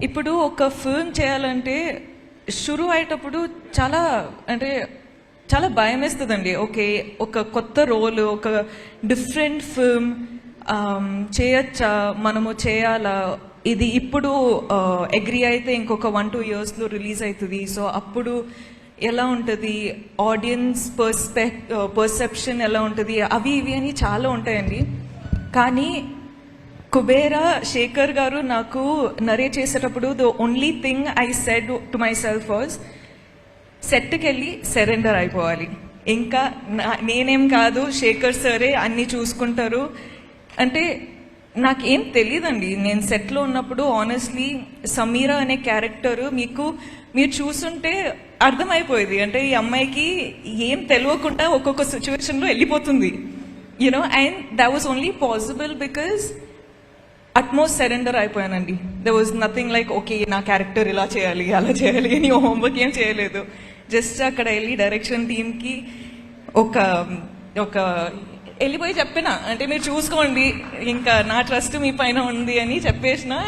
ఇప్పుడు ఒక ఫిల్మ్ చేయాలంటే షురు అయ్యేటప్పుడు చాలా అంటే చాలా భయం వేస్తుందండి. ఓకే, ఒక కొత్త రోల్, ఒక డిఫరెంట్ ఫిల్మ్ చేయొచ్చా, మనము చేయాలా, ఇది ఇప్పుడు అగ్రీ అయితే ఇంకొక 1-2 yearsలో రిలీజ్ అవుతుంది. సో అప్పుడు ఎలా ఉంటుంది, ఆడియన్స్ పర్సెప్షన్ ఎలా ఉంటుంది, అవి ఇవి అని చాలా ఉంటాయండి. కానీ కుబేరా శేఖర్ గారు నాకు నరేట్ చేసేటప్పుడు the only thing I said to my self was, సెట్కి వెళ్ళి సరెండర్ అయిపోవాలి. ఇంకా నేనేం కాదు, శేఖర్ సరే అన్నీ చూసుకుంటారు. అంటే నాకేం తెలియదండి. నేను సెట్లో ఉన్నప్పుడు ఆనెస్ట్లీ సమీరా అనే క్యారెక్టర్ మీరు చూస్తుంటే అర్థమైపోయేది. అంటే ఈ అమ్మాయికి ఏం తెలియకుండా ఒక్కొక్క సిచ్యువేషన్లో వెళ్ళిపోతుంది, you know. And that was only possible because utmost surrender అయిపోయానండి. There was nothing like okay నా క్యారెక్టర్ ఇలా చేయాలి అలా చేయాలి అని హోంవర్క్ ఏం చేయలేదు. జస్ట్ అక్కడ వెళ్ళి డైరెక్షన్ టీమ్కి ఒక వెళ్ళిపోయి చెప్పిన, అంటే మీరు చూసుకోండి, ఇంకా నా ట్రస్ట్ మీ పైన ఉంది అని చెప్పేసిన.